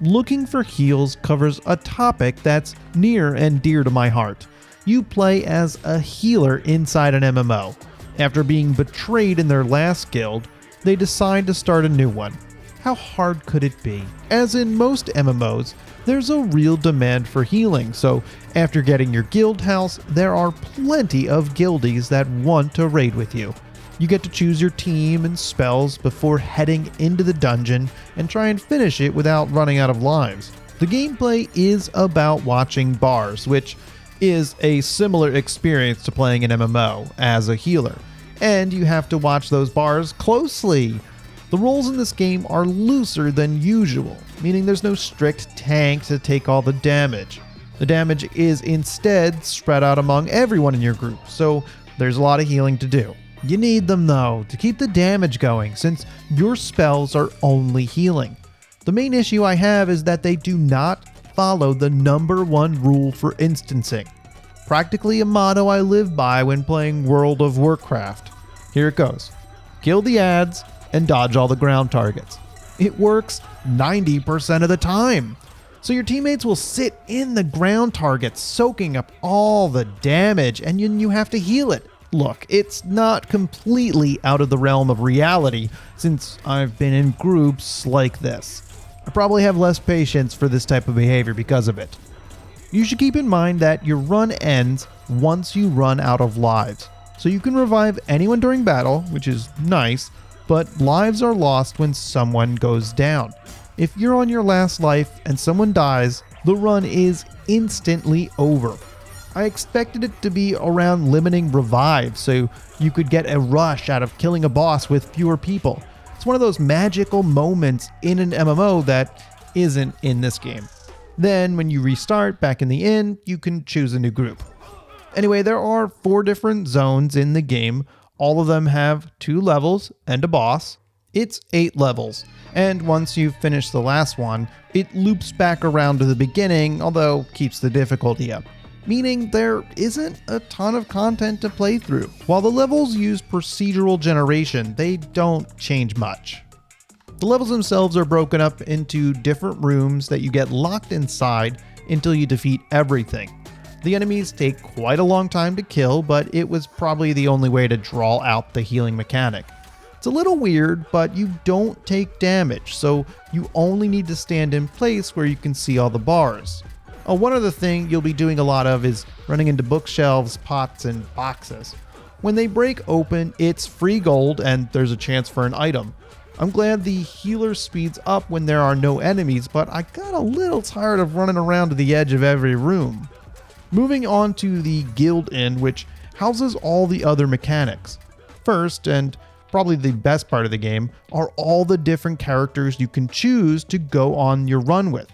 Looking for heals covers a topic that's near and dear to my heart. You play as a healer inside an MMO. After being betrayed in their last guild, they decide to start a new one. How hard could it be? As in most MMOs, there's a real demand for healing, so after getting your guild house, there are plenty of guildies that want to raid with you. You get to choose your team and spells before heading into the dungeon and try and finish it without running out of lives. The gameplay is about watching bars, which is a similar experience to playing an MMO as a healer, and you have to watch those bars closely. The roles in this game are looser than usual, meaning there's no strict tank to take all the damage. The damage is instead spread out among everyone in your group, so there's a lot of healing to do. You need them though to keep the damage going, since your spells are only healing. The main issue I have is that they do not follow the #1 rule for instancing. Practically a motto I live by when playing World of Warcraft. Here it goes. Kill the ads and dodge all the ground targets. It works 90% of the time. So your teammates will sit in the ground targets, soaking up all the damage, and you have to heal it. Look, it's not completely out of the realm of reality, since I've been in groups like this. I probably have less patience for this type of behavior because of it. You should keep in mind that your run ends once you run out of lives. So you can revive anyone during battle, which is nice, but lives are lost when someone goes down. If you're on your last life and someone dies, the run is instantly over. I expected it to be around limiting revives, so you could get a rush out of killing a boss with fewer people. It's one of those magical moments in an MMO that isn't in this game. Then when you restart back in the inn, you can choose a new group. Anyway, there are 4 different zones in the game. All of them have 2 levels and a boss. It's 8 levels, and once you've finished the last one, it loops back around to the beginning, although keeps the difficulty up, meaning there isn't a ton of content to play through. While the levels use procedural generation, they don't change much. The levels themselves are broken up into different rooms that you get locked inside until you defeat everything. The enemies take quite a long time to kill, but it was probably the only way to draw out the healing mechanic. It's a little weird, but you don't take damage, so you only need to stand in place where you can see all the bars. Oh, one other thing you'll be doing a lot of is running into bookshelves, pots, and boxes. When they break open, it's free gold and there's a chance for an item. I'm glad the healer speeds up when there are no enemies, but I got a little tired of running around to the edge of every room. Moving on to the Guild Inn, which houses all the other mechanics. First, and probably the best part of the game, are all the different characters you can choose to go on your run with.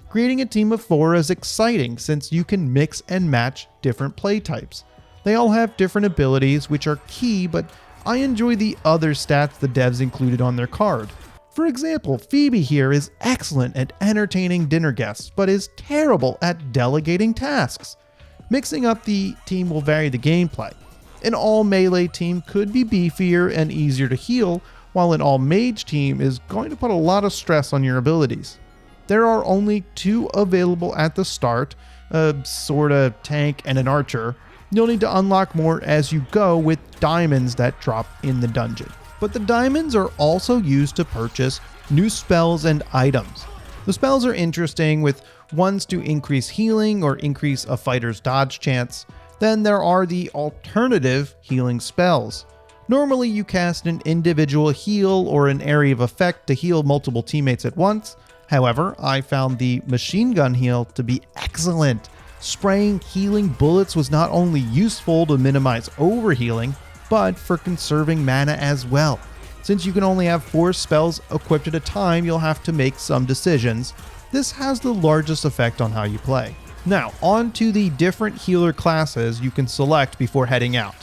Creating a team of 4 is exciting since you can mix and match different play types. They all have different abilities which are key, but I enjoy the other stats the devs included on their card. For example, Phoebe here is excellent at entertaining dinner guests, but is terrible at delegating tasks. Mixing up the team will vary the gameplay. An all-melee team could be beefier and easier to heal, while an all-mage team is going to put a lot of stress on your abilities. There are only 2 available at the start, a sorta tank and an archer. You'll need to unlock more as you go with diamonds that drop in the dungeon. But the diamonds are also used to purchase new spells and items. The spells are interesting, with ones to increase healing or increase a fighter's dodge chance. Then there are the alternative healing spells. Normally you cast an individual heal or an area of effect to heal multiple teammates at once. However, I found the machine gun heal to be excellent. Spraying healing bullets was not only useful to minimize overhealing, but for conserving mana as well. Since you can only have 4 spells equipped at a time, you'll have to make some decisions. This has the largest effect on how you play. Now, on to the different healer classes you can select before heading out.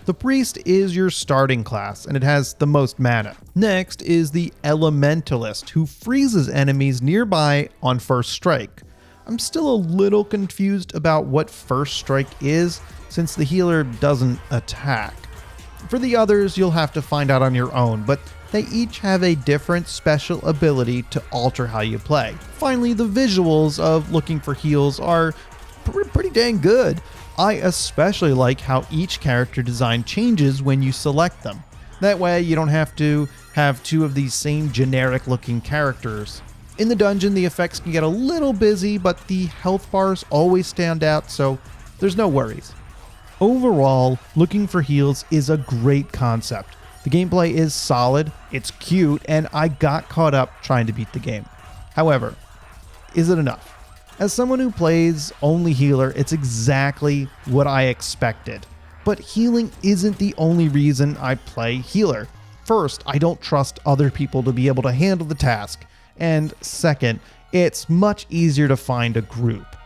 The Priest is your starting class, and it has the most mana. Next is the Elementalist, who freezes enemies nearby on first strike. I'm still a little confused about what first strike is, since the healer doesn't attack. For the others, you'll have to find out on your own, but they each have a different special ability to alter how you play. Finally, the visuals of looking for heals are pretty dang good. I especially like how each character design changes when you select them. That way you don't have to have two of these same generic looking characters. In the dungeon, the effects can get a little busy, but the health bars always stand out, so there's no worries. Overall, looking for heals is a great concept. The gameplay is solid, it's cute, and I got caught up trying to beat the game. However, is it enough? As someone who plays only healer, it's exactly what I expected. But healing isn't the only reason I play healer. First, I don't trust other people to be able to handle the task. And second, it's much easier to find a group.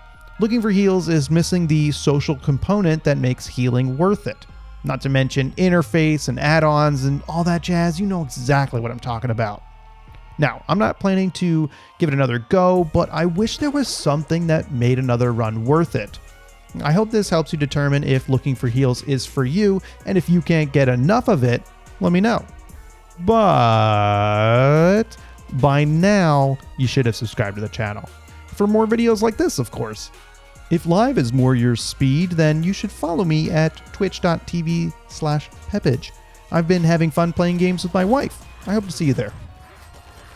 Looking for heals is missing the social component that makes healing worth it. Not to mention interface and add-ons and all that jazz, you know exactly what I'm talking about. Now, I'm not planning to give it another go, but I wish there was something that made another run worth it. I hope this helps you determine if looking for heals is for you, and if you can't get enough of it, let me know. But by now, you should have subscribed to the channel. For more videos like this, of course. If live is more your speed, then you should follow me at twitch.tv/peppage. I've been having fun playing games with my wife. I hope to see you there.